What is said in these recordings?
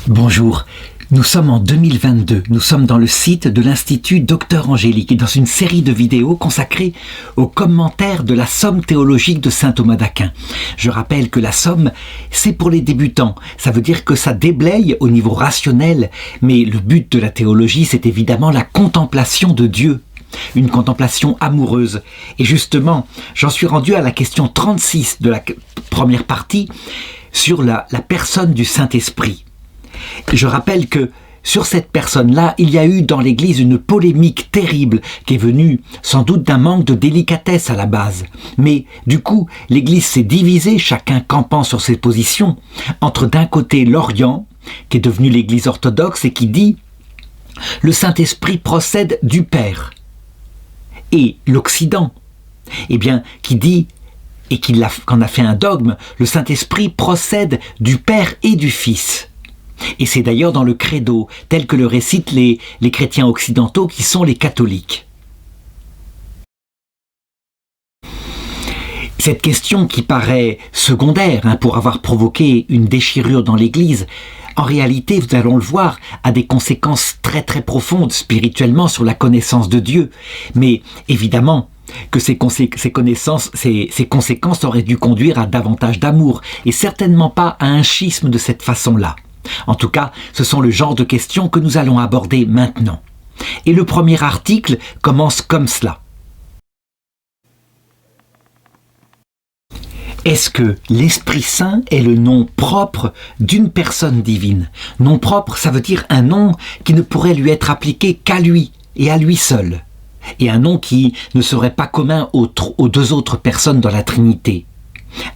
Bonjour, nous sommes en 2022, nous sommes dans le site de l'Institut Docteur Angélique et dans une série de vidéos consacrées aux commentaires de la Somme théologique de saint Thomas d'Aquin. Je rappelle que la Somme, c'est pour les débutants, ça veut dire que ça déblaye au niveau rationnel, mais le but de la théologie, c'est évidemment la contemplation de Dieu. Une contemplation amoureuse. Et justement, j'en suis rendu à la question 36 de la première partie sur la personne du Saint-Esprit. Je rappelle que sur cette personne-là, il y a eu dans l'Église une polémique terrible qui est venue sans doute d'un manque de délicatesse à la base. Mais du coup, l'Église s'est divisée, chacun campant sur ses positions, entre d'un côté l'Orient, qui est devenu l'Église orthodoxe et qui dit « Le Saint-Esprit procède du Père », et l'Occident, eh bien, qui dit, et qu'en a fait un dogme, le Saint-Esprit procède du Père et du Fils. Et c'est d'ailleurs dans le credo, tel que le récitent les chrétiens occidentaux qui sont les catholiques. Cette question qui paraît secondaire pour avoir provoqué une déchirure dans l'Église, en réalité, nous allons le voir, a des conséquences très très profondes spirituellement sur la connaissance de Dieu. Mais évidemment que ces conséquences auraient dû conduire à davantage d'amour et certainement pas à un schisme de cette façon-là. En tout cas, ce sont le genre de questions que nous allons aborder maintenant. Et le premier article commence comme cela. Est-ce que l'Esprit Saint est le nom propre d'une personne divine? Nom propre, ça veut dire un nom qui ne pourrait lui être appliqué qu'à lui et à lui seul. Et un nom qui ne serait pas commun aux deux autres personnes dans la Trinité.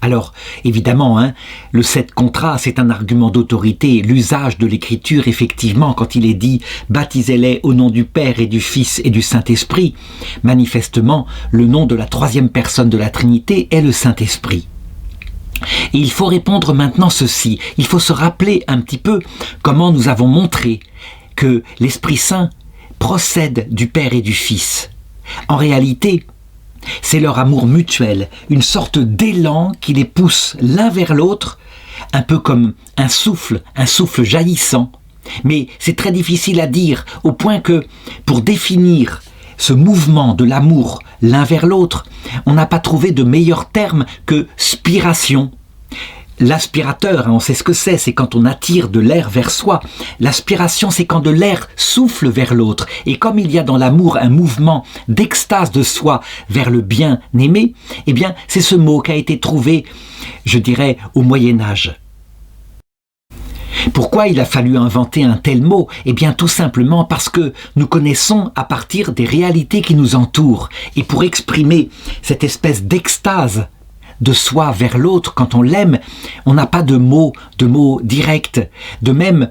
Alors, évidemment, le 7 contra, c'est un argument d'autorité. L'usage de l'écriture, effectivement, quand il est dit « baptisez-les au nom du Père et du Fils et du Saint-Esprit », manifestement, le nom de la troisième personne de la Trinité est le Saint-Esprit. Et il faut répondre maintenant ceci. Il faut se rappeler un petit peu comment nous avons montré que l'Esprit Saint procède du Père et du Fils. En réalité, c'est leur amour mutuel, une sorte d'élan qui les pousse l'un vers l'autre, un peu comme un souffle jaillissant. Mais c'est très difficile à dire, au point que, pour définir ce mouvement de l'amour l'un vers l'autre, on n'a pas trouvé de meilleur terme que spiration. L'aspirateur, on sait ce que c'est quand on attire de l'air vers soi. L'aspiration, c'est quand de l'air souffle vers l'autre. Et comme il y a dans l'amour un mouvement d'extase de soi vers le bien-aimé, eh bien, c'est ce mot qui a été trouvé, je dirais, au Moyen-Âge. Pourquoi il a fallu inventer un tel mot? Eh bien, tout simplement parce que nous connaissons à partir des réalités qui nous entourent. Et pour exprimer cette espèce d'extase de soi vers l'autre, quand on l'aime, on n'a pas de mots directs. De même,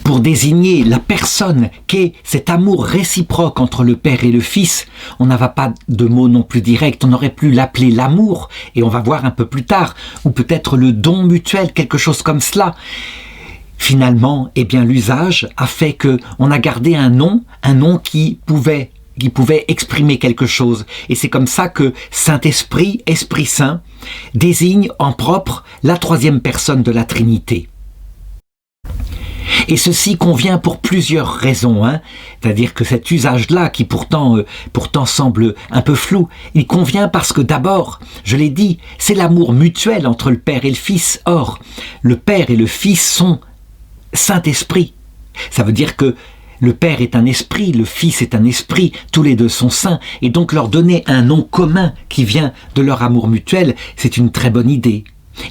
pour désigner la personne qu'est cet amour réciproque entre le Père et le Fils, on n'a pas de mots non plus directs. On aurait pu l'appeler l'amour, et on va voir un peu plus tard, ou peut-être le don mutuel, quelque chose comme cela. Finalement, eh bien, l'usage a fait qu'on a gardé un nom qui pouvait exprimer quelque chose. Et c'est comme ça que Saint-Esprit, Esprit Saint, désigne en propre la troisième personne de la Trinité. Et ceci convient pour plusieurs raisons. C'est-à-dire que cet usage-là, qui pourtant semble un peu flou, il convient parce que d'abord, je l'ai dit, c'est l'amour mutuel entre le Père et le Fils. Or, le Père et le Fils sont Saint-Esprit. Ça veut dire que le Père est un esprit, le Fils est un esprit, tous les deux sont saints, et donc leur donner un nom commun qui vient de leur amour mutuel, c'est une très bonne idée.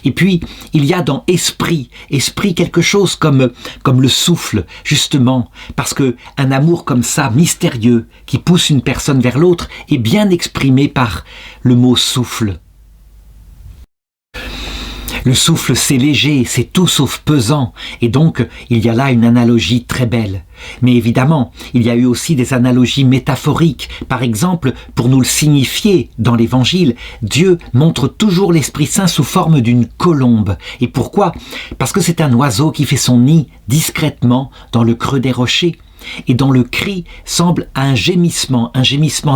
Et puis, il y a dans esprit quelque chose comme le souffle, justement, parce que un amour comme ça, mystérieux, qui pousse une personne vers l'autre, est bien exprimé par le mot souffle. Le souffle, c'est léger, c'est tout sauf pesant, et donc il y a là une analogie très belle. Mais évidemment, il y a eu aussi des analogies métaphoriques. Par exemple, pour nous le signifier dans l'Évangile, Dieu montre toujours l'Esprit Saint sous forme d'une colombe. Et pourquoi? Parce que c'est un oiseau qui fait son nid discrètement dans le creux des rochers, et dont le cri semble un gémissement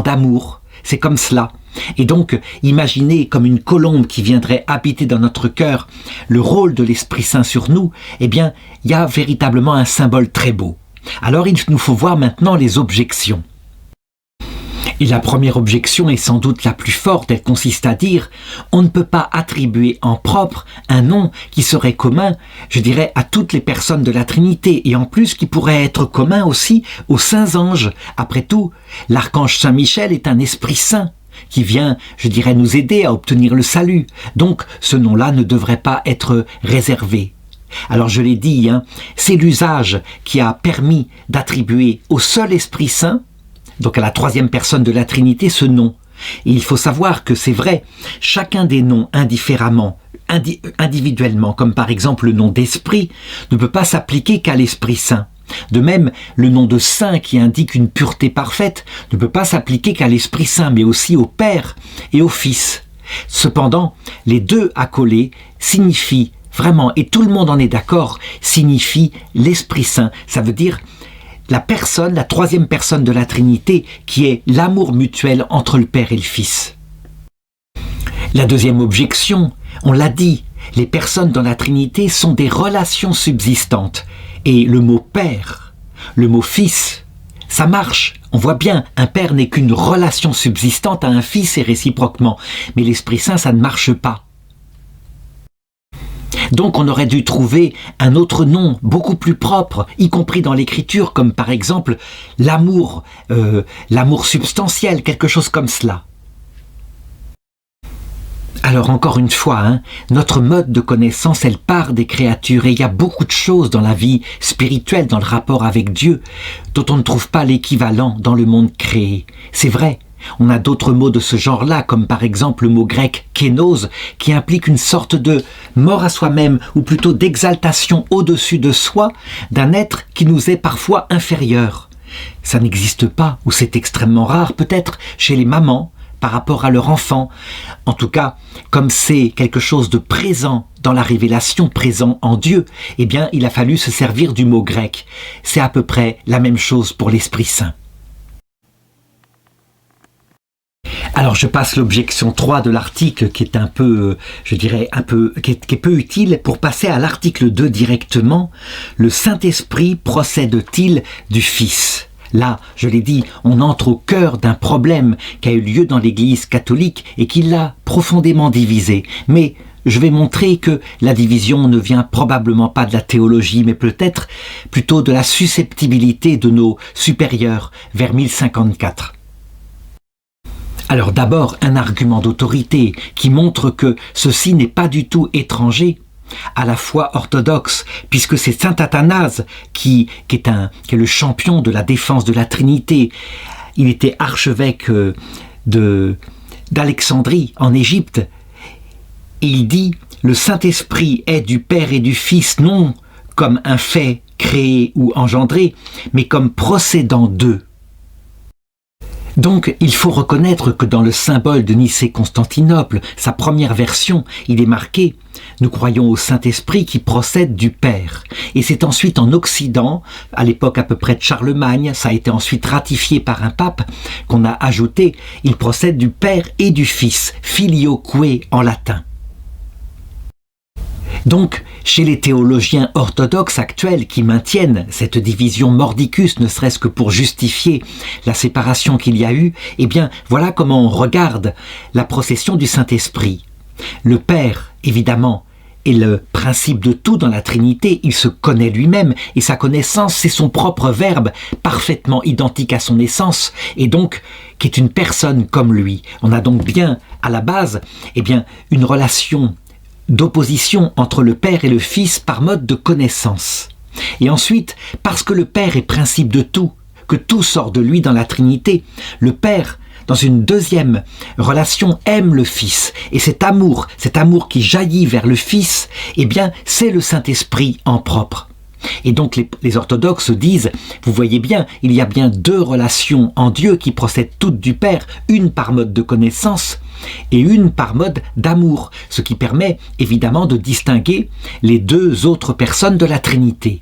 d'amour. C'est comme cela. Et donc, imaginez comme une colombe qui viendrait habiter dans notre cœur le rôle de l'Esprit Saint sur nous, eh bien, il y a véritablement un symbole très beau. Alors, il nous faut voir maintenant les objections. Et la première objection est sans doute la plus forte, elle consiste à dire on ne peut pas attribuer en propre un nom qui serait commun, je dirais, à toutes les personnes de la Trinité, et en plus qui pourrait être commun aussi aux saints anges. Après tout, l'archange Saint Michel est un esprit saint qui vient, je dirais, nous aider à obtenir le salut. Donc ce nom-là ne devrait pas être réservé. Alors je l'ai dit, c'est l'usage qui a permis d'attribuer au seul Esprit Saint, donc à la troisième personne de la Trinité, ce nom. Et il faut savoir que c'est vrai, chacun des noms indifféremment, individuellement, comme par exemple le nom d'Esprit, ne peut pas s'appliquer qu'à l'Esprit Saint. De même, le nom de Saint qui indique une pureté parfaite ne peut pas s'appliquer qu'à l'Esprit Saint, mais aussi au Père et au Fils. Cependant, les deux accolés signifient vraiment, et tout le monde en est d'accord, signifie l'Esprit Saint. Ça veut dire la personne, la troisième personne de la Trinité, qui est l'amour mutuel entre le Père et le Fils. La deuxième objection, on l'a dit, les personnes dans la Trinité sont des relations subsistantes. Et le mot Père, le mot Fils, ça marche. On voit bien, un Père n'est qu'une relation subsistante à un Fils et réciproquement. Mais l'Esprit Saint, ça ne marche pas. Donc on aurait dû trouver un autre nom beaucoup plus propre, y compris dans l'écriture, comme par exemple l'amour, l'amour substantiel, quelque chose comme cela. Alors encore une fois, notre mode de connaissance, elle part des créatures, et il y a beaucoup de choses dans la vie spirituelle, dans le rapport avec Dieu, dont on ne trouve pas l'équivalent dans le monde créé. C'est vrai. On a d'autres mots de ce genre-là, comme par exemple le mot grec « kénose », qui implique une sorte de mort à soi-même, ou plutôt d'exaltation au-dessus de soi, d'un être qui nous est parfois inférieur. Ça n'existe pas, ou c'est extrêmement rare peut-être, chez les mamans, par rapport à leur enfant. En tout cas, comme c'est quelque chose de présent dans la révélation, présent en Dieu, eh bien, il a fallu se servir du mot grec. C'est à peu près la même chose pour l'Esprit Saint. Alors je passe l'objection 3 de l'article qui est un peu, je dirais, qui est peu utile pour passer à l'article 2 directement. Le Saint-Esprit procède-t-il du Fils ? Là, je l'ai dit, on entre au cœur d'un problème qui a eu lieu dans l'Église catholique et qui l'a profondément divisé. Mais je vais montrer que la division ne vient probablement pas de la théologie, mais peut-être plutôt de la susceptibilité de nos supérieurs vers 1054. Alors d'abord, un argument d'autorité qui montre que ceci n'est pas du tout étranger à la foi orthodoxe, puisque c'est saint Athanase qui est le champion de la défense de la Trinité. Il était archevêque d'Alexandrie, en Égypte, et il dit « Le Saint-Esprit est du Père et du Fils, non comme un fait créé ou engendré, mais comme procédant d'eux. » Donc, il faut reconnaître que dans le symbole de Nicée-Constantinople, sa première version, il est marqué « Nous croyons au Saint-Esprit qui procède du Père ». Et c'est ensuite en Occident, à l'époque à peu près de Charlemagne, ça a été ensuite ratifié par un pape, qu'on a ajouté « Il procède du Père et du Fils », filioque en latin. Donc, chez les théologiens orthodoxes actuels qui maintiennent cette division mordicus, ne serait-ce que pour justifier la séparation qu'il y a eu, eh bien, voilà comment on regarde la procession du Saint-Esprit. Le Père, évidemment, est le principe de tout dans la Trinité, il se connaît lui-même, et sa connaissance, c'est son propre verbe, parfaitement identique à son essence, et donc, qui est une personne comme lui. On a donc bien, à la base, eh bien, une relation d'opposition entre le Père et le Fils par mode de connaissance. Et ensuite, parce que le Père est principe de tout, que tout sort de lui dans la Trinité, le Père, dans une deuxième relation, aime le Fils. Et cet amour qui jaillit vers le Fils, eh bien, c'est le Saint-Esprit en propre. Et donc les orthodoxes disent, vous voyez bien, il y a bien deux relations en Dieu qui procèdent toutes du Père, une par mode de connaissance et une par mode d'amour, ce qui permet évidemment de distinguer les deux autres personnes de la Trinité.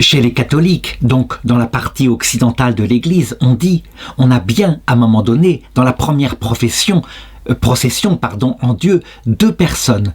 Chez les catholiques, donc dans la partie occidentale de l'Église, on a bien à un moment donné, dans la première procession en Dieu, deux personnes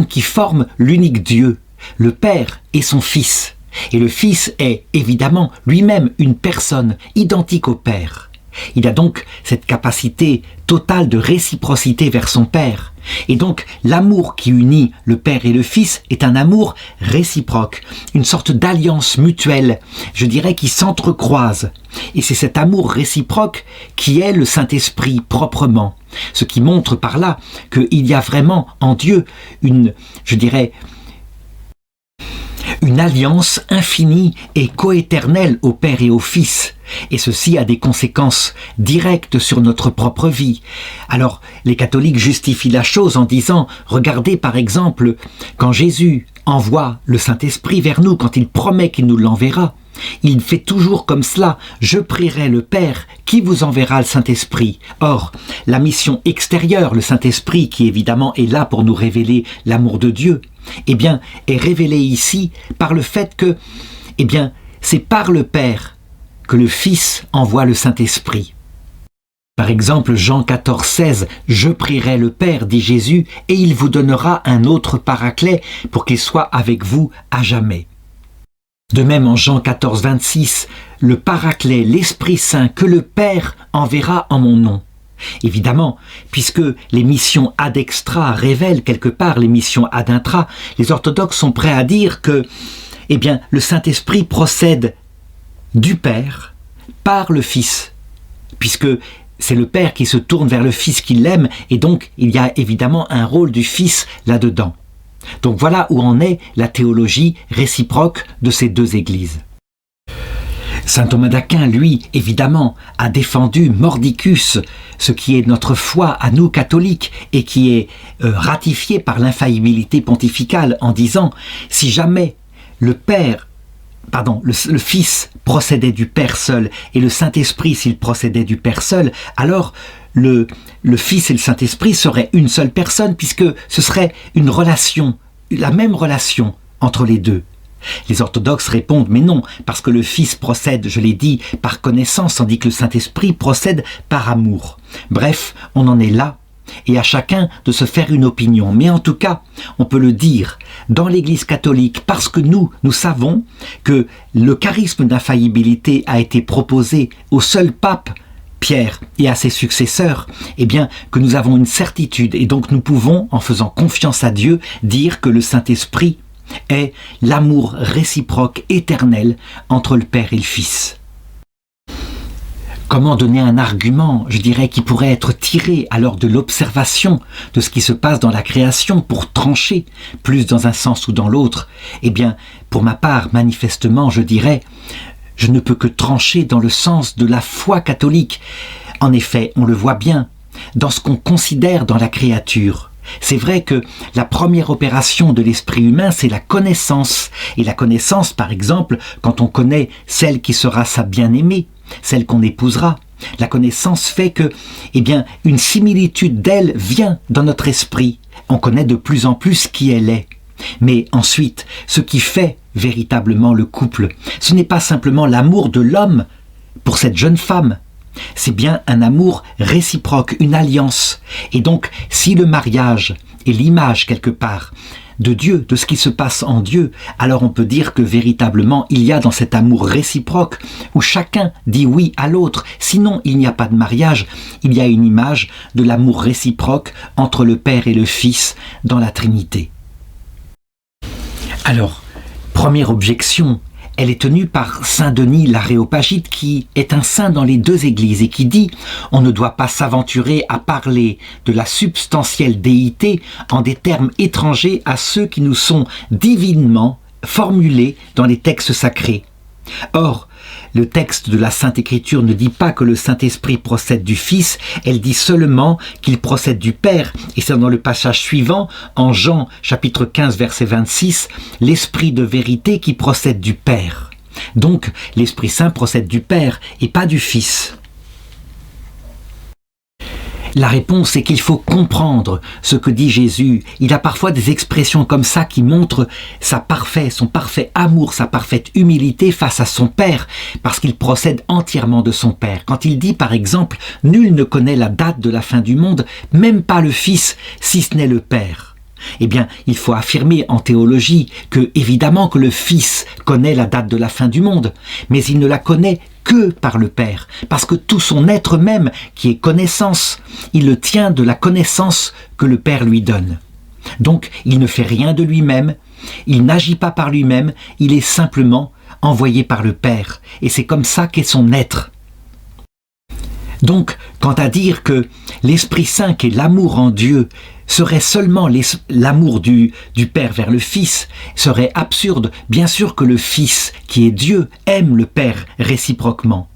qui forment l'unique Dieu, le Père et son Fils. Et le Fils est évidemment lui-même une personne identique au Père. Il a donc cette capacité totale de réciprocité vers son Père. Et donc l'amour qui unit le Père et le Fils est un amour réciproque, une sorte d'alliance mutuelle, je dirais, qui s'entrecroise. Et c'est cet amour réciproque qui est le Saint-Esprit proprement. Ce qui montre par là qu'il y a vraiment en Dieu une alliance infinie et coéternelle au Père et au Fils. Et ceci a des conséquences directes sur notre propre vie. Alors, les catholiques justifient la chose en disant, regardez par exemple, quand Jésus envoie le Saint-Esprit vers nous, quand il promet qu'il nous l'enverra, il fait toujours comme cela, je prierai le Père qui vous enverra le Saint-Esprit. Or, la mission extérieure, le Saint-Esprit qui évidemment est là pour nous révéler l'amour de Dieu, est révélée ici par le fait que, c'est par le Père que le Fils envoie le Saint-Esprit. Par exemple, Jean 14, 16, « Je prierai le Père, dit Jésus, et il vous donnera un autre paraclet pour qu'il soit avec vous à jamais. » De même en Jean 14, 26, « Le paraclet, l'Esprit Saint, que le Père enverra en mon nom. » Évidemment, puisque les missions ad extra révèlent quelque part les missions ad intra, les orthodoxes sont prêts à dire que le Saint-Esprit procède du Père par le Fils, puisque c'est le Père qui se tourne vers le Fils qui l'aime, et donc il y a évidemment un rôle du Fils là-dedans. Donc voilà où en est la théologie réciproque de ces deux églises. Saint Thomas d'Aquin, lui, évidemment, a défendu mordicus, ce qui est notre foi à nous catholiques et qui est ratifié par l'infaillibilité pontificale en disant « Si jamais le Fils procédait du Père seul et le Saint-Esprit s'il procédait du Père seul, alors le Fils et le Saint-Esprit seraient une seule personne puisque ce serait une relation, la même relation entre les deux. » Les orthodoxes répondent « Mais non, parce que le Fils procède, je l'ai dit, par connaissance, tandis que le Saint-Esprit procède par amour. » Bref, on en est là, et à chacun de se faire une opinion. Mais en tout cas, on peut le dire, dans l'Église catholique, parce que nous savons que le charisme d'infaillibilité a été proposé au seul pape, Pierre, et à ses successeurs, que nous avons une certitude, et donc nous pouvons, en faisant confiance à Dieu, dire que le Saint-Esprit est l'amour réciproque éternel entre le Père et le Fils. Comment donner un argument, je dirais, qui pourrait être tiré alors de l'observation de ce qui se passe dans la création pour trancher plus dans un sens ou dans l'autre? Pour ma part, manifestement, je dirais, je ne peux que trancher dans le sens de la foi catholique. En effet, on le voit bien, dans ce qu'on considère dans la créature. C'est vrai que la première opération de l'esprit humain, c'est la connaissance. Et la connaissance, par exemple, quand on connaît celle qui sera sa bien-aimée, celle qu'on épousera, la connaissance fait que, une similitude d'elle vient dans notre esprit. On connaît de plus en plus qui elle est. Mais ensuite, ce qui fait véritablement le couple, ce n'est pas simplement l'amour de l'homme pour cette jeune femme. C'est bien un amour réciproque, une alliance. Et donc, si le mariage est l'image quelque part de Dieu, de ce qui se passe en Dieu, alors on peut dire que véritablement il y a dans cet amour réciproque où chacun dit oui à l'autre. Sinon, il n'y a pas de mariage, il y a une image de l'amour réciproque entre le Père et le Fils dans la Trinité. Alors, première objection, elle est tenue par saint Denis l'Aréopagite qui est un saint dans les deux églises et qui dit « On ne doit pas s'aventurer à parler de la substantielle déité en des termes étrangers à ceux qui nous sont divinement formulés dans les textes sacrés. » Or, le texte de la Sainte Écriture ne dit pas que le Saint-Esprit procède du Fils, elle dit seulement qu'il procède du Père. Et c'est dans le passage suivant, en Jean chapitre 15 verset 26, l'Esprit de vérité qui procède du Père. Donc, l'Esprit Saint procède du Père et pas du Fils. La réponse est qu'il faut comprendre ce que dit Jésus. Il a parfois des expressions comme ça qui montrent son parfait amour, sa parfaite humilité face à son Père, parce qu'il procède entièrement de son Père. Quand il dit par exemple « Nul ne connaît la date de la fin du monde, même pas le Fils, si ce n'est le Père ». Eh bien, il faut affirmer en théologie que, évidemment, que le Fils connaît la date de la fin du monde, mais il ne la connaît que par le Père, parce que tout son être même, qui est connaissance, il le tient de la connaissance que le Père lui donne. Donc, il ne fait rien de lui-même, il n'agit pas par lui-même, il est simplement envoyé par le Père, et c'est comme ça qu'est son être. Donc, quant à dire que l'Esprit Saint, qui est l'amour en Dieu, serait seulement l'amour du Père vers le Fils, serait absurde. Bien sûr que le Fils, qui est Dieu, aime le Père réciproquement.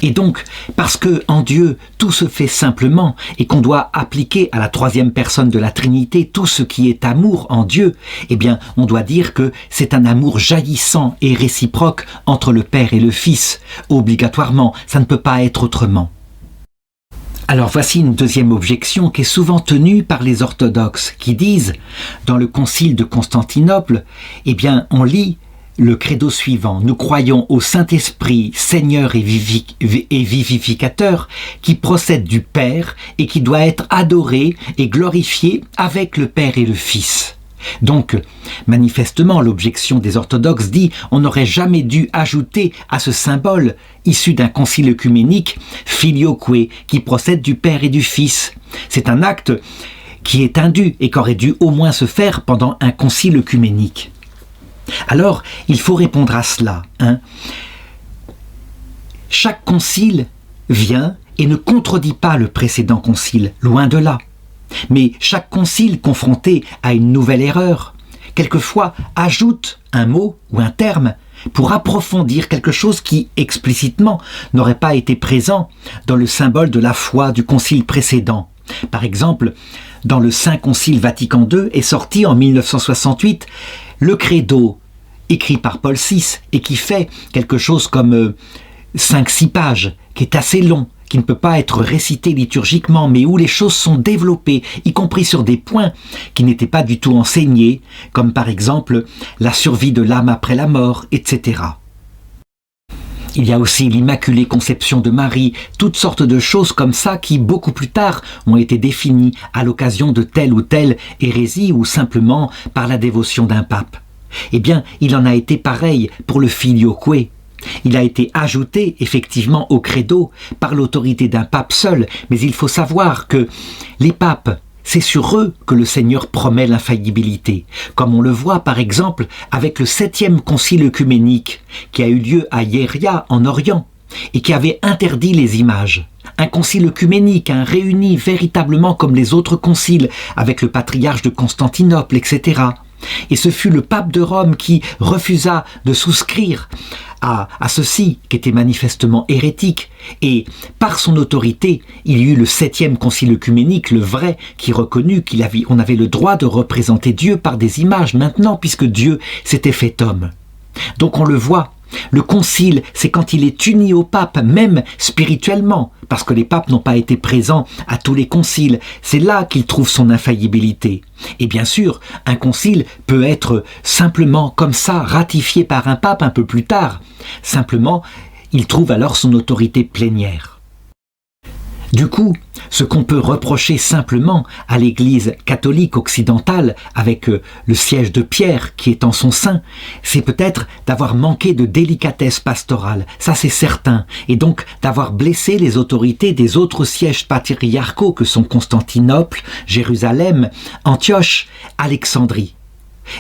Et donc, parce que en Dieu, tout se fait simplement et qu'on doit appliquer à la troisième personne de la Trinité tout ce qui est amour en Dieu, eh bien, on doit dire que c'est un amour jaillissant et réciproque entre le Père et le Fils. Obligatoirement, ça ne peut pas être autrement. Alors voici une deuxième objection qui est souvent tenue par les orthodoxes, qui disent, dans le concile de Constantinople, eh bien, on lit le credo suivant: nous croyons au Saint-Esprit, Seigneur et vivificateur, qui procède du Père et qui doit être adoré et glorifié avec le Père et le Fils. Donc, manifestement, l'objection des orthodoxes dit on n'aurait jamais dû ajouter à ce symbole issu d'un concile œcuménique filioque, qui procède du Père et du Fils. C'est un acte qui est indu et qui aurait dû au moins se faire pendant un concile œcuménique. Alors, il faut répondre à cela. Chaque concile vient et ne contredit pas le précédent concile, loin de là. Mais chaque concile confronté à une nouvelle erreur, quelquefois ajoute un mot ou un terme pour approfondir quelque chose qui, explicitement, n'aurait pas été présent dans le symbole de la foi du concile précédent. Par exemple, dans le Saint Concile Vatican II est sorti en 1968 le Credo, écrit par Paul VI, et qui fait quelque chose comme 5-6 pages, qui est assez long, qui ne peut pas être récité liturgiquement, mais où les choses sont développées, y compris sur des points qui n'étaient pas du tout enseignés, comme par exemple la survie de l'âme après la mort, etc. Il y a aussi l'Immaculée Conception de Marie, toutes sortes de choses comme ça qui, beaucoup plus tard, ont été définies à l'occasion de telle ou telle hérésie ou simplement par la dévotion d'un pape. Eh bien, il en a été pareil pour le filioque. Il a été ajouté effectivement au credo par l'autorité d'un pape seul, mais il faut savoir que les papes, c'est sur eux que le Seigneur promet l'infaillibilité, comme on le voit par exemple avec le 7e concile œcuménique qui a eu lieu à Hieria en Orient et qui avait interdit les images. Un concile œcuménique, réuni véritablement comme les autres conciles avec le patriarche de Constantinople, etc. Et ce fut le pape de Rome qui refusa de souscrire à ceci, qui était manifestement hérétique. Et par son autorité, il y eut le 7e concile œcuménique, le vrai, qui reconnut qu'on avait le droit de représenter Dieu par des images maintenant, puisque Dieu s'était fait homme. Donc on le voit, le concile, c'est quand il est uni au pape, même spirituellement, parce que les papes n'ont pas été présents à tous les conciles. C'est là qu'il trouve son infaillibilité. Et bien sûr, un concile peut être simplement comme ça, ratifié par un pape un peu plus tard. Simplement, il trouve alors son autorité plénière. Du coup, ce qu'on peut reprocher simplement à l'Église catholique occidentale, avec le siège de Pierre qui est en son sein, c'est peut-être d'avoir manqué de délicatesse pastorale, ça c'est certain, et donc d'avoir blessé les autorités des autres sièges patriarcaux que sont Constantinople, Jérusalem, Antioche, Alexandrie.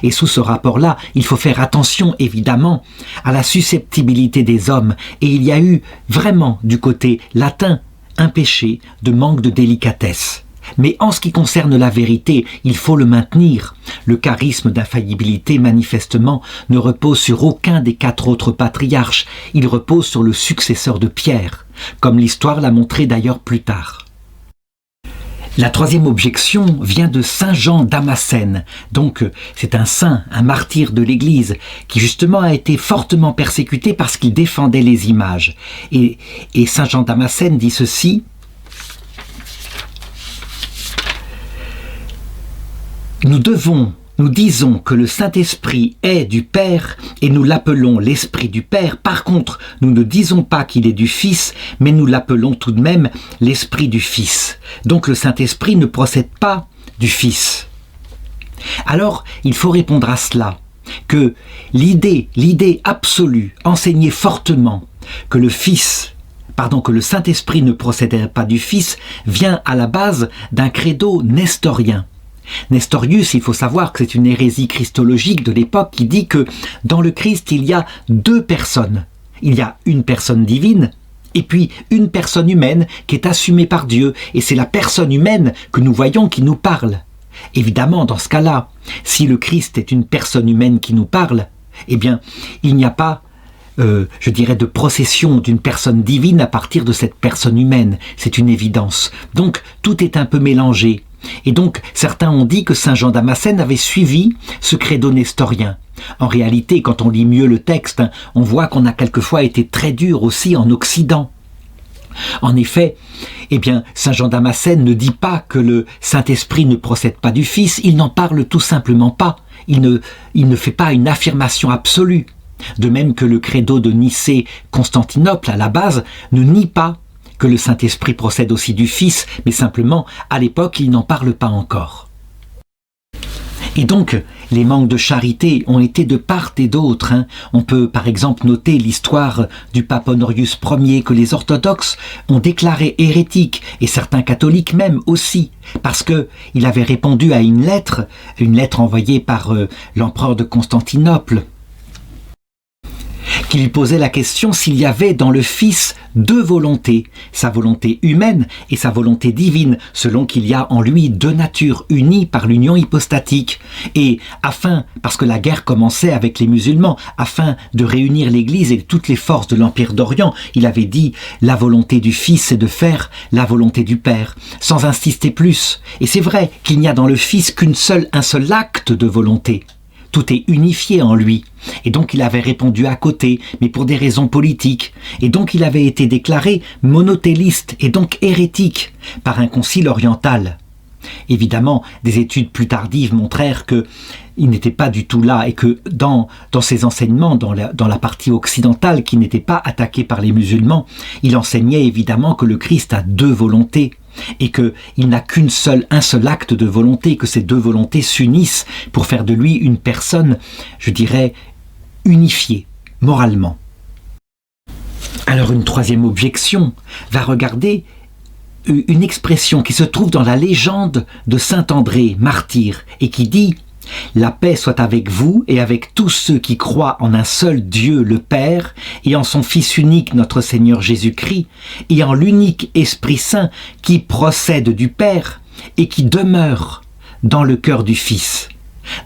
Et sous ce rapport-là, il faut faire attention, évidemment, à la susceptibilité des hommes, et il y a eu vraiment du côté latin un péché de manque de délicatesse. Mais en ce qui concerne la vérité, il faut le maintenir. Le charisme d'infaillibilité, manifestement, ne repose sur aucun des 4 autres patriarches. Il repose sur le successeur de Pierre, comme l'histoire l'a montré d'ailleurs plus tard. La troisième objection vient de Saint Jean Damascène. Donc c'est un saint, un martyr de l'Église, qui justement a été fortement persécuté parce qu'il défendait les images. Et Saint Jean Damascène dit ceci: nous disons que le Saint-Esprit est du Père et nous l'appelons l'Esprit du Père. Par contre, nous ne disons pas qu'il est du Fils, mais nous l'appelons tout de même l'Esprit du Fils. Donc le Saint-Esprit ne procède pas du Fils. Alors, il faut répondre à cela, que l'idée absolue, enseignée fortement, que le Saint-Esprit ne procédait pas du Fils, vient à la base d'un credo nestorien. Nestorius, il faut savoir que c'est une hérésie christologique de l'époque qui dit que dans le Christ, il y a deux personnes. Il y a une personne divine et puis une personne humaine qui est assumée par Dieu. Et c'est la personne humaine que nous voyons qui nous parle. Évidemment, dans ce cas-là, si le Christ est une personne humaine qui nous parle, eh bien, il n'y a pas, de procession d'une personne divine à partir de cette personne humaine. C'est une évidence. Donc, tout est un peu mélangé. Et donc, certains ont dit que Saint Jean Damascène avait suivi ce credo nestorien. En réalité, quand on lit mieux le texte, on voit qu'on a quelquefois été très dur aussi en Occident. En effet, Saint Jean Damascène ne dit pas que le Saint-Esprit ne procède pas du Fils, il n'en parle tout simplement pas. Il ne fait pas une affirmation absolue. De même que le credo de Nicée-Constantinople, à la base, ne nie pas que le Saint-Esprit procède aussi du Fils, mais simplement, à l'époque, il n'en parle pas encore. Et donc, les manques de charité ont été de part et d'autre. On peut, par exemple, noter l'histoire du pape Honorius Ier que les orthodoxes ont déclaré hérétique, et certains catholiques même aussi, parce qu'il avait répondu à une lettre envoyée par l'empereur de Constantinople, qui lui posait la question s'il y avait dans le Fils deux volontés, sa volonté humaine et sa volonté divine, selon qu'il y a en lui deux natures unies par l'union hypostatique. Et parce que la guerre commençait avec les musulmans, afin de réunir l'Église et toutes les forces de l'Empire d'Orient, il avait dit la volonté du Fils c'est de faire la volonté du Père, sans insister plus. Et c'est vrai qu'il n'y a dans le Fils un seul acte de volonté. Tout est unifié en lui. Et donc il avait répondu à côté, mais pour des raisons politiques. Et donc il avait été déclaré monothéiste et donc hérétique par un concile oriental. Évidemment, des études plus tardives montrèrent qu'il n'était pas du tout là et que dans ses enseignements, dans la partie occidentale qui n'était pas attaquée par les musulmans, il enseignait évidemment que le Christ a deux volontés et qu'il n'a un seul acte de volonté, que ces deux volontés s'unissent pour faire de lui une personne, unifiée, moralement. Alors une troisième objection va regarder une expression qui se trouve dans la légende de Saint André, martyr, et qui dit « La paix soit avec vous et avec tous ceux qui croient en un seul Dieu le Père et en son Fils unique notre Seigneur Jésus-Christ et en l'unique Esprit Saint qui procède du Père et qui demeure dans le cœur du Fils. »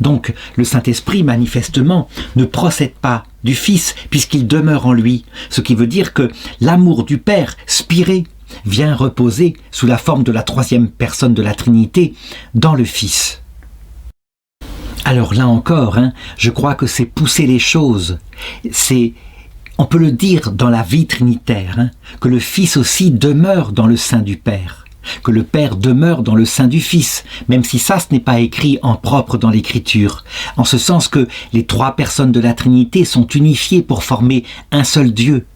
Donc le Saint-Esprit manifestement ne procède pas du Fils puisqu'il demeure en lui, ce qui veut dire que l'amour du Père, spiré, vient reposer sous la forme de la troisième personne de la Trinité dans le Fils. Alors là encore, je crois que c'est pousser les choses. On peut le dire dans la vie trinitaire, que le Fils aussi demeure dans le sein du Père, que le Père demeure dans le sein du Fils, même si ça, ce n'est pas écrit en propre dans l'Écriture, en ce sens que les trois personnes de la Trinité sont unifiées pour former un seul Dieu.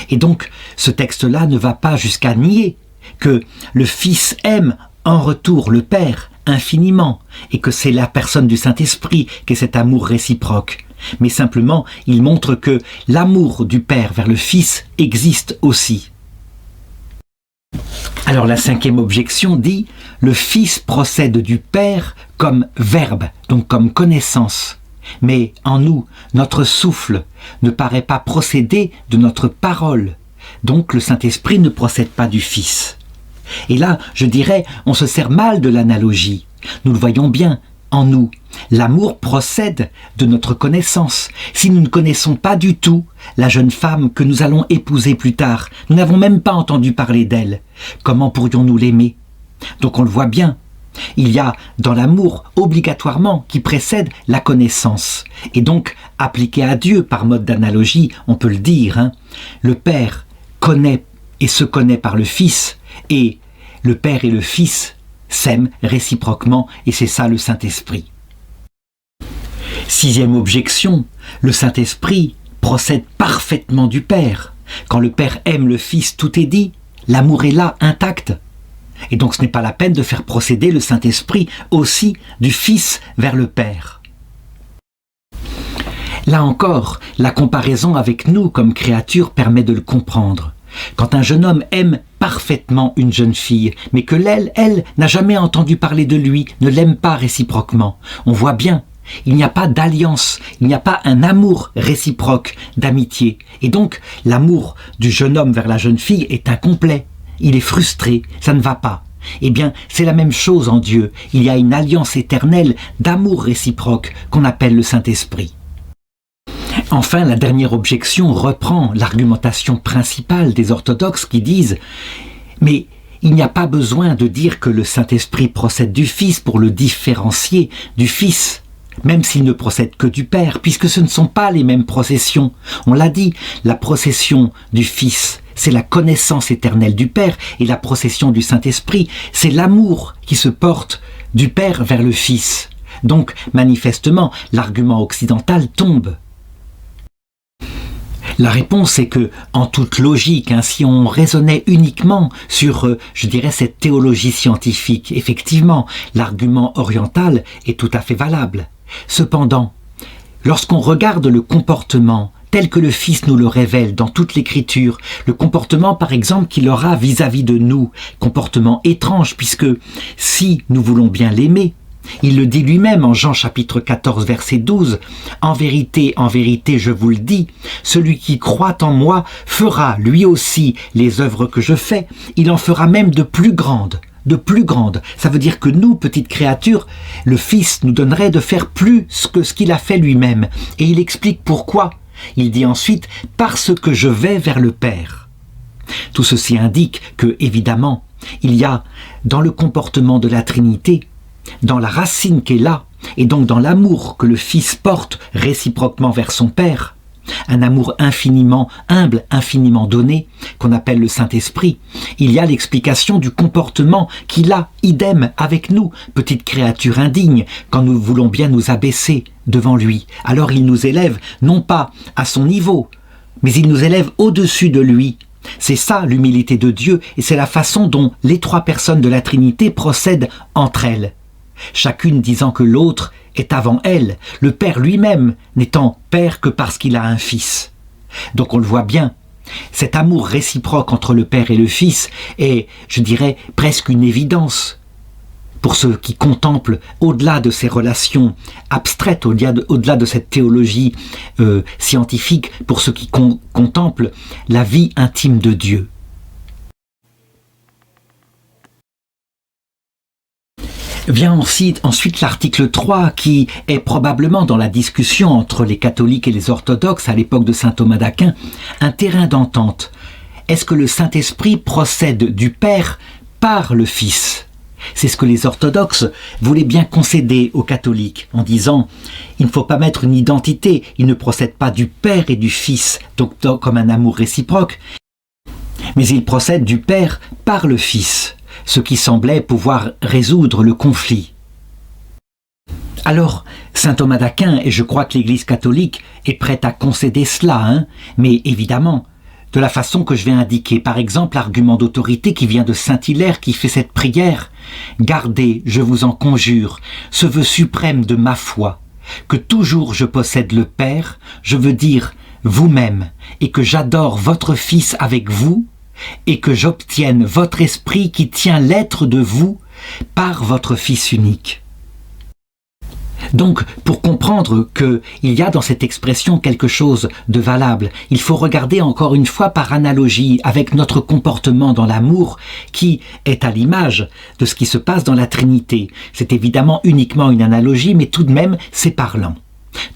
Et donc, ce texte-là ne va pas jusqu'à nier que le Fils aime en retour le Père infiniment et que c'est la personne du Saint-Esprit qui est cet amour réciproque. Mais simplement, il montre que l'amour du Père vers le Fils existe aussi. Alors la cinquième objection dit « Le Fils procède du Père comme verbe, donc comme connaissance. Mais en nous, notre souffle ne paraît pas procéder de notre parole. Donc le Saint-Esprit ne procède pas du Fils. » Et là, je dirais, on se sert mal de l'analogie. Nous le voyons bien, en nous. L'amour procède de notre connaissance. Si nous ne connaissons pas du tout la jeune femme que nous allons épouser plus tard, nous n'avons même pas entendu parler d'elle. Comment pourrions-nous l'aimer ? Donc on le voit bien. Il y a dans l'amour obligatoirement qui précède la connaissance. Et donc, appliqué à Dieu par mode d'analogie, on peut le dire, le Père connaît et se connaît par le Fils, et le Père et le Fils s'aiment réciproquement, et c'est ça le Saint-Esprit. 6e objection, le Saint-Esprit procède parfaitement du Père. Quand le Père aime le Fils, tout est dit, l'amour est là, intact. Et donc ce n'est pas la peine de faire procéder le Saint-Esprit aussi du Fils vers le Père. Là encore, la comparaison avec nous comme créatures permet de le comprendre. Quand un jeune homme aime parfaitement une jeune fille, mais que elle, n'a jamais entendu parler de lui, ne l'aime pas réciproquement, on voit bien, il n'y a pas d'alliance, il n'y a pas un amour réciproque d'amitié. Et donc, l'amour du jeune homme vers la jeune fille est incomplet. Il est frustré, ça ne va pas. Eh bien, c'est la même chose en Dieu. Il y a une alliance éternelle d'amour réciproque qu'on appelle le Saint-Esprit. Enfin, la dernière objection reprend l'argumentation principale des orthodoxes qui disent « Mais il n'y a pas besoin de dire que le Saint-Esprit procède du Fils pour le différencier du Fils. » Même s'il ne procède que du Père, puisque ce ne sont pas les mêmes processions. On l'a dit, la procession du Fils, c'est la connaissance éternelle du Père, et la procession du Saint-Esprit, c'est l'amour qui se porte du Père vers le Fils. Donc, manifestement, l'argument occidental tombe. La réponse est que, en toute logique, si on raisonnait uniquement sur, je dirais, cette théologie scientifique, effectivement, l'argument oriental est tout à fait valable. Cependant, lorsqu'on regarde le comportement tel que le Fils nous le révèle dans toute l'Écriture, le comportement par exemple qu'il aura vis-à-vis de nous, comportement étrange puisque si nous voulons bien l'aimer, il le dit lui-même en Jean chapitre 14 verset 12, « En vérité, je vous le dis, celui qui croit en moi fera lui aussi les œuvres que je fais, il en fera même de plus grandes. » De plus grande, ça veut dire que nous, petites créatures, le Fils nous donnerait de faire plus que ce qu'il a fait lui-même. Et il explique pourquoi. Il dit ensuite « parce que je vais vers le Père ». Tout ceci indique que, évidemment, il y a dans le comportement de la Trinité, dans la racine qui est là, et donc dans l'amour que le Fils porte réciproquement vers son Père, un amour infiniment humble, infiniment donné, qu'on appelle le Saint-Esprit. Il y a l'explication du comportement qu'il a, idem, avec nous, petites créatures indignes, quand nous voulons bien nous abaisser devant lui. Alors il nous élève, non pas à son niveau, mais il nous élève au-dessus de lui. C'est ça l'humilité de Dieu, et c'est la façon dont les trois personnes de la Trinité procèdent entre elles. Chacune disant que l'autre est avant elle, le Père lui-même n'étant Père que parce qu'il a un Fils. Donc on le voit bien, cet amour réciproque entre le Père et le Fils est, je dirais, presque une évidence pour ceux qui contemplent au-delà de ces relations abstraites, au-delà de cette théologie scientifique, pour ceux qui contemplent la vie intime de Dieu. Vient ensuite l'article 3 qui est probablement dans la discussion entre les catholiques et les orthodoxes à l'époque de saint Thomas d'Aquin un terrain d'entente. Est-ce que le Saint-Esprit procède du Père par le Fils ? C'est ce que les orthodoxes voulaient bien concéder aux catholiques en disant « il ne faut pas mettre une identité, il ne procède pas du Père et du Fils, donc comme un amour réciproque, mais il procède du Père par le Fils ». Ce qui semblait pouvoir résoudre le conflit. Alors, saint Thomas d'Aquin, et je crois que l'Église catholique est prête à concéder cela, mais évidemment, de la façon que je vais indiquer. Par exemple, l'argument d'autorité qui vient de saint Hilaire qui fait cette prière. « Gardez, je vous en conjure, ce vœu suprême de ma foi, que toujours je possède le Père, je veux dire vous-même, et que j'adore votre Fils avec vous, et que j'obtienne votre esprit qui tient l'être de vous par votre Fils unique. » Donc, pour comprendre qu'il y a dans cette expression quelque chose de valable, il faut regarder encore une fois par analogie avec notre comportement dans l'amour qui est à l'image de ce qui se passe dans la Trinité. C'est évidemment uniquement une analogie, mais tout de même c'est parlant.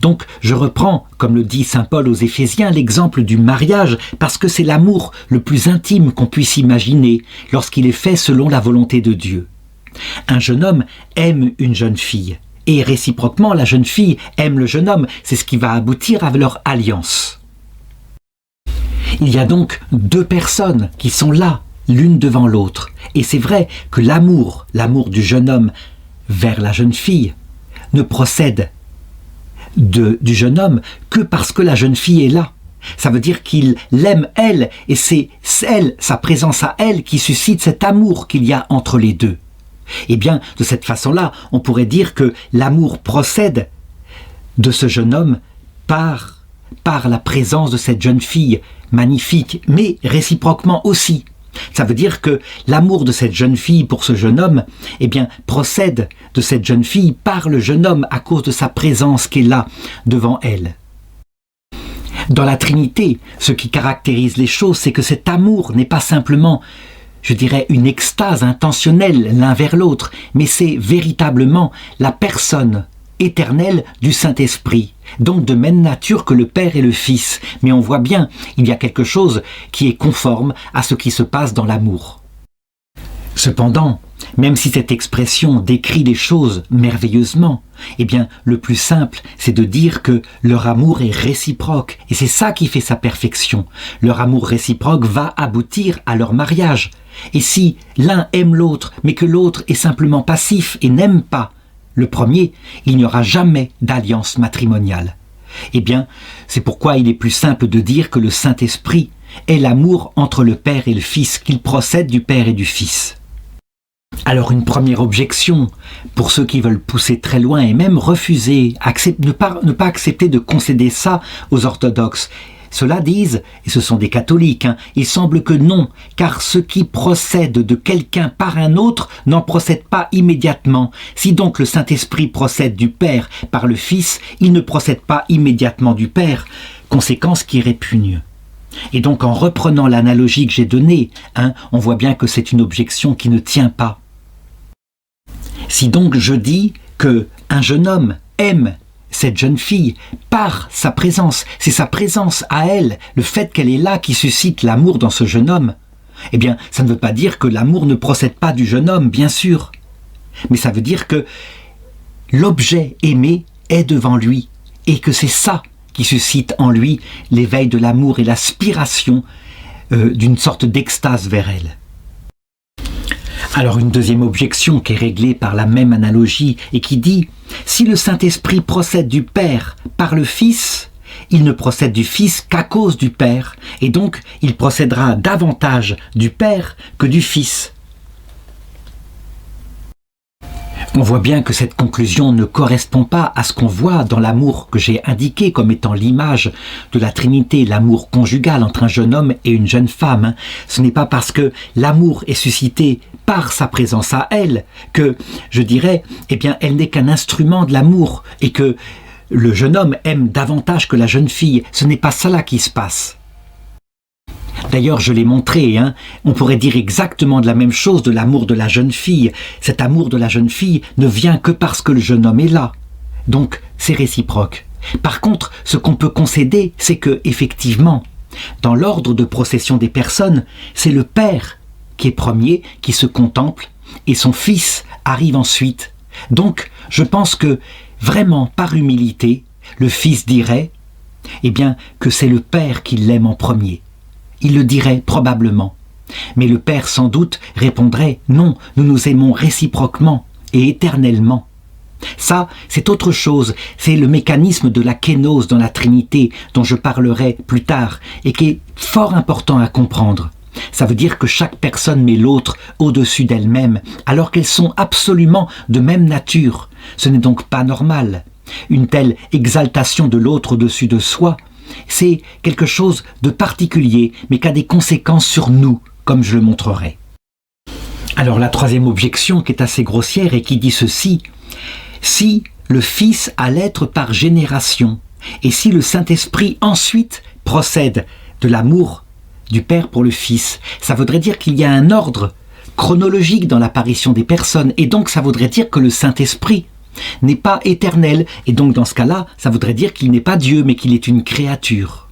Donc je reprends, comme le dit saint Paul aux Éphésiens, l'exemple du mariage, parce que c'est l'amour le plus intime qu'on puisse imaginer lorsqu'il est fait selon la volonté de Dieu. Un jeune homme aime une jeune fille, et réciproquement la jeune fille aime le jeune homme, c'est ce qui va aboutir à leur alliance. Il y a donc deux personnes qui sont là, l'une devant l'autre, et c'est vrai que l'amour du jeune homme vers la jeune fille, ne procède du jeune homme que parce que la jeune fille est là. Ça veut dire qu'il l'aime elle, et c'est elle, sa présence à elle, qui suscite cet amour qu'il y a entre les deux. Eh bien, de cette façon-là, on pourrait dire que l'amour procède de ce jeune homme par la présence de cette jeune fille magnifique, mais réciproquement aussi. Ça veut dire que l'amour de cette jeune fille pour ce jeune homme, eh bien, procède de cette jeune fille par le jeune homme à cause de sa présence qui est là, devant elle. Dans la Trinité, ce qui caractérise les choses, c'est que cet amour n'est pas simplement, je dirais, une extase intentionnelle l'un vers l'autre, mais c'est véritablement la personne éternelle du Saint-Esprit, donc de même nature que le Père et le Fils. Mais on voit bien, il y a quelque chose qui est conforme à ce qui se passe dans l'amour. Cependant, même si cette expression décrit les choses merveilleusement, eh bien, le plus simple, c'est de dire que leur amour est réciproque, et c'est ça qui fait sa perfection. Leur amour réciproque va aboutir à leur mariage. Et si l'un aime l'autre, mais que l'autre est simplement passif et n'aime pas le premier, il n'y aura jamais d'alliance matrimoniale. Eh bien, c'est pourquoi il est plus simple de dire que le Saint-Esprit est l'amour entre le Père et le Fils, qu'il procède du Père et du Fils. Alors une première objection, pour ceux qui veulent pousser très loin et même refuser, ne pas accepter de concéder ça aux orthodoxes, ceux-là disent, et ce sont des catholiques, il semble que non, car ce qui procède de quelqu'un par un autre n'en procède pas immédiatement. Si donc le Saint-Esprit procède du Père par le Fils, il ne procède pas immédiatement du Père, conséquence qui répugne. Et donc en reprenant l'analogie que j'ai donnée, on voit bien que c'est une objection qui ne tient pas. Si donc je dis qu'un jeune homme aime cette jeune fille, par sa présence, c'est sa présence à elle, le fait qu'elle est là qui suscite l'amour dans ce jeune homme, eh bien, ça ne veut pas dire que l'amour ne procède pas du jeune homme, bien sûr, mais ça veut dire que l'objet aimé est devant lui, et que c'est ça qui suscite en lui l'éveil de l'amour et l'aspiration d'une sorte d'extase vers elle. Alors une deuxième objection qui est réglée par la même analogie et qui dit « Si le Saint-Esprit procède du Père par le Fils, il ne procède du Fils qu'à cause du Père, et donc il procédera davantage du Père que du Fils. » On voit bien que cette conclusion ne correspond pas à ce qu'on voit dans l'amour que j'ai indiqué comme étant l'image de la Trinité, l'amour conjugal entre un jeune homme et une jeune femme. Ce n'est pas parce que l'amour est suscité par sa présence à elle que, je dirais, eh bien, elle n'est qu'un instrument de l'amour et que le jeune homme aime davantage que la jeune fille. Ce n'est pas cela qui se passe. D'ailleurs, je l'ai montré, on pourrait dire exactement de la même chose de l'amour de la jeune fille. Cet amour de la jeune fille ne vient que parce que le jeune homme est là. Donc, c'est réciproque. Par contre, ce qu'on peut concéder, c'est que, effectivement, dans l'ordre de procession des personnes, c'est le Père qui est premier, qui se contemple, et son Fils arrive ensuite. Donc, je pense que, vraiment, par humilité, le Fils dirait, eh bien, que c'est le Père qui l'aime en premier. Il le dirait probablement. Mais le Père sans doute répondrait « Non, nous nous aimons réciproquement et éternellement ». Ça, c'est autre chose, c'est le mécanisme de la kénose dans la Trinité dont je parlerai plus tard et qui est fort important à comprendre. Ça veut dire que chaque personne met l'autre au-dessus d'elle-même alors qu'elles sont absolument de même nature. Ce n'est donc pas normal. Une telle exaltation de l'autre au-dessus de soi, c'est quelque chose de particulier, mais qui a des conséquences sur nous, comme je le montrerai. Alors la troisième objection qui est assez grossière et qui dit ceci, si le Fils a l'être par génération, et si le Saint-Esprit ensuite procède de l'amour du Père pour le Fils, ça voudrait dire qu'il y a un ordre chronologique dans l'apparition des personnes, et donc ça voudrait dire que le Saint-Esprit n'est pas éternel, et donc dans ce cas-là, ça voudrait dire qu'il n'est pas Dieu, mais qu'il est une créature.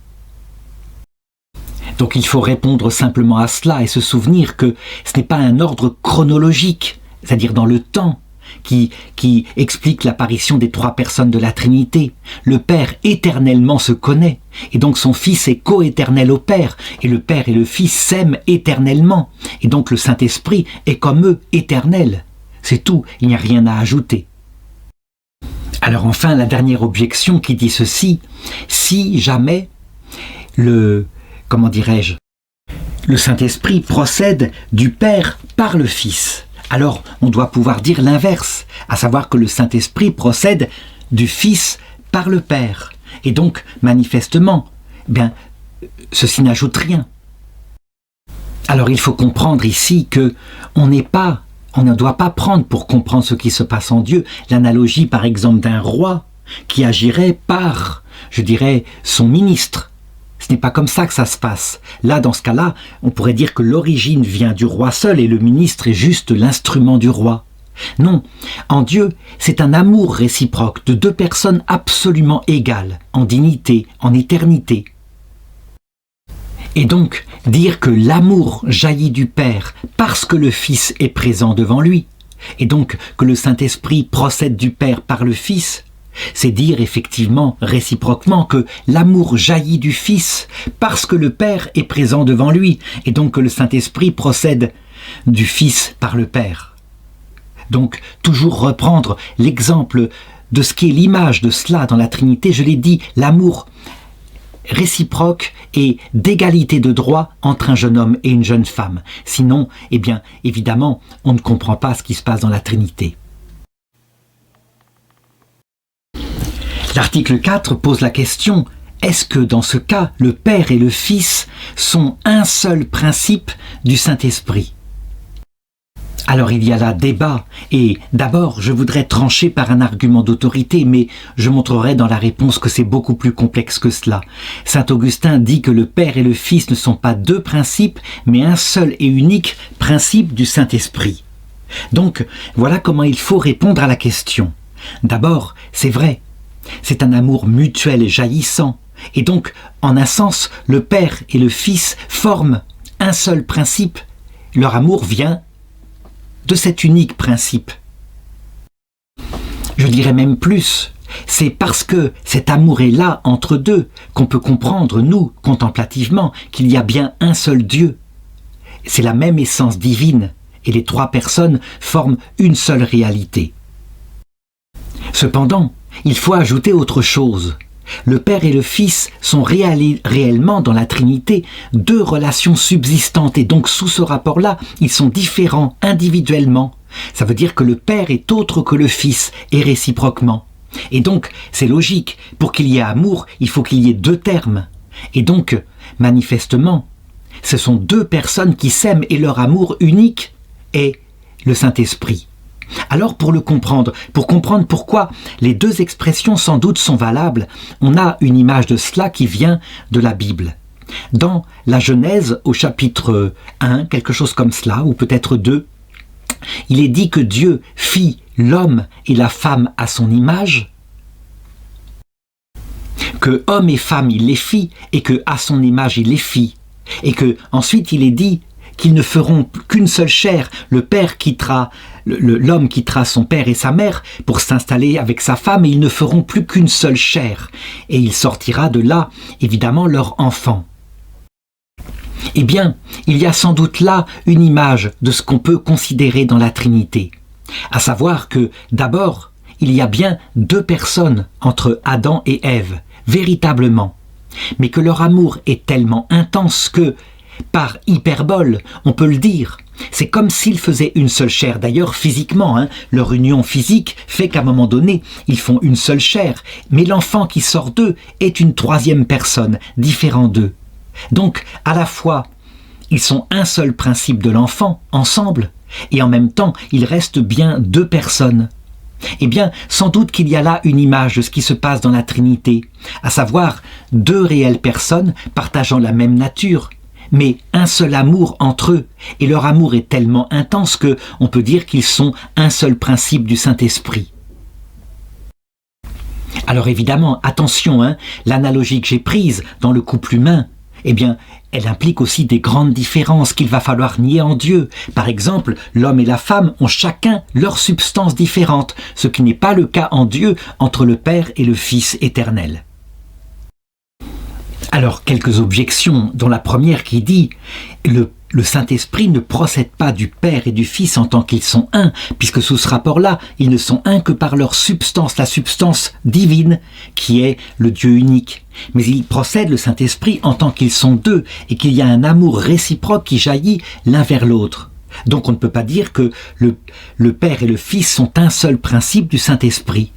Donc il faut répondre simplement à cela et se souvenir que ce n'est pas un ordre chronologique, c'est-à-dire dans le temps, qui explique l'apparition des trois personnes de la Trinité. Le Père éternellement se connaît, et donc son Fils est coéternel au Père, et le Père et le Fils s'aiment éternellement, et donc le Saint-Esprit est comme eux, éternel. C'est tout, il n'y a rien à ajouter. Alors enfin, la dernière objection qui dit ceci, si jamais le Saint-Esprit procède du Père par le Fils, alors on doit pouvoir dire l'inverse, à savoir que le Saint-Esprit procède du Fils par le Père. Et donc, manifestement, ceci n'ajoute rien. Alors il faut comprendre ici que on ne doit pas prendre pour comprendre ce qui se passe en Dieu l'analogie par exemple d'un roi qui agirait par, son ministre. Ce n'est pas comme ça que ça se passe. Là, dans ce cas-là, on pourrait dire que l'origine vient du roi seul et le ministre est juste l'instrument du roi. Non, en Dieu, c'est un amour réciproque de deux personnes absolument égales, en dignité, en éternité. Et donc, dire que l'amour jaillit du Père parce que le Fils est présent devant lui, et donc que le Saint-Esprit procède du Père par le Fils, c'est dire effectivement, réciproquement, que l'amour jaillit du Fils parce que le Père est présent devant lui, et donc que le Saint-Esprit procède du Fils par le Père. Donc, toujours reprendre l'exemple de ce qui est l'image de cela dans la Trinité, je l'ai dit, l'amour réciproque et d'égalité de droit entre un jeune homme et une jeune femme. Sinon, évidemment, on ne comprend pas ce qui se passe dans la Trinité. L'article 4 pose la question, est-ce que dans ce cas, le Père et le Fils sont un seul principe du Saint-Esprit ? Alors il y a là débat, et d'abord je voudrais trancher par un argument d'autorité, mais je montrerai dans la réponse que c'est beaucoup plus complexe que cela. Saint Augustin dit que le Père et le Fils ne sont pas deux principes, mais un seul et unique principe du Saint-Esprit. Donc voilà comment il faut répondre à la question. D'abord, c'est vrai, c'est un amour mutuel et jaillissant, et donc en un sens, le Père et le Fils forment un seul principe. Leur amour vient de cet unique principe. Je dirais même plus, c'est parce que cet amour est là entre deux qu'on peut comprendre, nous, contemplativement, qu'il y a bien un seul Dieu. C'est la même essence divine, et les trois personnes forment une seule réalité. Cependant, il faut ajouter autre chose. Le Père et le Fils sont réellement dans la Trinité deux relations subsistantes, et donc sous ce rapport-là, ils sont différents individuellement. Ça veut dire que le Père est autre que le Fils, et réciproquement. Et donc, c'est logique, pour qu'il y ait amour, il faut qu'il y ait deux termes. Et donc, manifestement, ce sont deux personnes qui s'aiment, et leur amour unique est le Saint-Esprit. Alors pour comprendre pourquoi les deux expressions sans doute sont valables, on a une image de cela qui vient de la Bible. Dans la Genèse, au chapitre 1, quelque chose comme cela, ou peut-être 2, il est dit que Dieu fit l'homme et la femme à son image, que homme et femme il les fit, et que à son image il les fit, et que ensuite il est dit qu'ils ne feront qu'une seule chair. L'homme quittera son père et sa mère pour s'installer avec sa femme, et ils ne feront plus qu'une seule chair. Et il sortira de là, évidemment, leur enfant. Eh bien, il y a sans doute là une image de ce qu'on peut considérer dans la Trinité. À savoir que, d'abord, il y a bien deux personnes entre Adam et Ève, véritablement. Mais que leur amour est tellement intense que, par hyperbole, on peut le dire, c'est comme s'ils faisaient une seule chair. D'ailleurs, physiquement, leur union physique fait qu'à un moment donné, ils font une seule chair. Mais l'enfant qui sort d'eux est une troisième personne, différent d'eux. Donc, à la fois, ils sont un seul principe de l'enfant, ensemble, et en même temps, ils restent bien deux personnes. Eh bien, sans doute qu'il y a là une image de ce qui se passe dans la Trinité, à savoir deux réelles personnes partageant la même nature, mais un seul amour entre eux, et leur amour est tellement intense que on peut dire qu'ils sont un seul principe du Saint-Esprit. Alors évidemment, attention, l'analogie que j'ai prise dans le couple humain, eh bien, elle implique aussi des grandes différences qu'il va falloir nier en Dieu. Par exemple, l'homme et la femme ont chacun leur substance différente, ce qui n'est pas le cas en Dieu entre le Père et le Fils éternel. Alors, quelques objections, dont la première qui dit le Saint-Esprit ne procède pas du Père et du Fils en tant qu'ils sont un, puisque sous ce rapport-là, ils ne sont un que par leur substance, la substance divine, qui est le Dieu unique. Mais il procède, le Saint-Esprit, en tant qu'ils sont deux, et qu'il y a un amour réciproque qui jaillit l'un vers l'autre. Donc on ne peut pas dire que le Père et le Fils sont un seul principe du Saint-Esprit.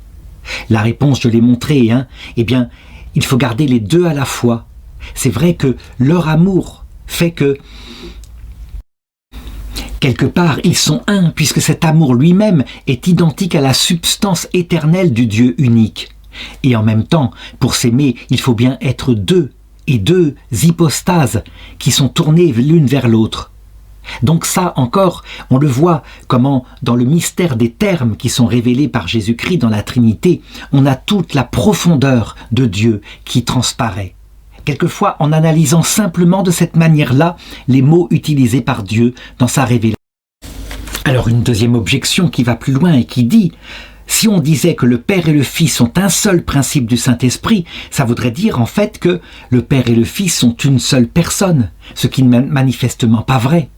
La réponse, je l'ai montrée, eh bien, il faut garder les deux à la fois. C'est vrai que leur amour fait que, quelque part, ils sont un, puisque cet amour lui-même est identique à la substance éternelle du Dieu unique. Et en même temps, pour s'aimer, il faut bien être deux, et deux hypostases qui sont tournées l'une vers l'autre. Donc ça encore, on le voit comment dans le mystère des termes qui sont révélés par Jésus-Christ dans la Trinité, on a toute la profondeur de Dieu qui transparaît. Quelquefois, en analysant simplement de cette manière-là les mots utilisés par Dieu dans sa révélation. Alors une deuxième objection qui va plus loin et qui dit « Si on disait que le Père et le Fils sont un seul principe du Saint-Esprit, ça voudrait dire en fait que le Père et le Fils sont une seule personne, ce qui n'est manifestement pas vrai. »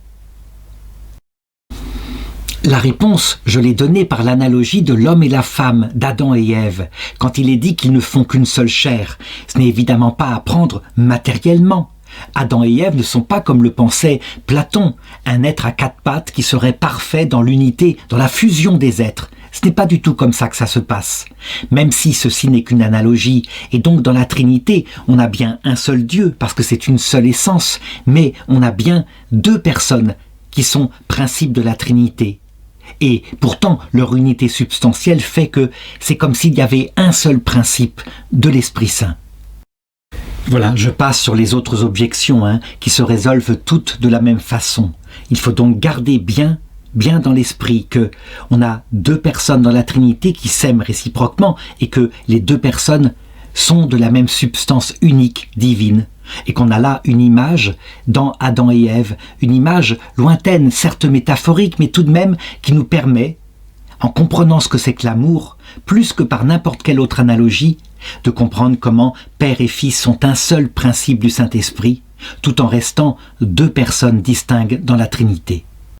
La réponse, je l'ai donnée par l'analogie de l'homme et la femme, d'Adam et Ève, quand il est dit qu'ils ne font qu'une seule chair. Ce n'est évidemment pas à prendre matériellement. Adam et Ève ne sont pas, comme le pensait Platon, un être à quatre pattes qui serait parfait dans l'unité, dans la fusion des êtres. Ce n'est pas du tout comme ça que ça se passe. Même si ceci n'est qu'une analogie, et donc dans la Trinité, on a bien un seul Dieu, parce que c'est une seule essence, mais on a bien deux personnes qui sont principes de la Trinité. Et pourtant, leur unité substantielle fait que c'est comme s'il y avait un seul principe de l'Esprit Saint. Voilà, je passe sur les autres objections qui se résolvent toutes de la même façon. Il faut donc garder bien dans l'esprit que on a deux personnes dans la Trinité qui s'aiment réciproquement et que les deux personnes sont de la même substance unique, divine. Et qu'on a là une image dans Adam et Ève, une image lointaine, certes métaphorique, mais tout de même qui nous permet, en comprenant ce que c'est que l'amour, plus que par n'importe quelle autre analogie, de comprendre comment Père et Fils sont un seul principe du Saint-Esprit, tout en restant deux personnes distinctes dans la Trinité.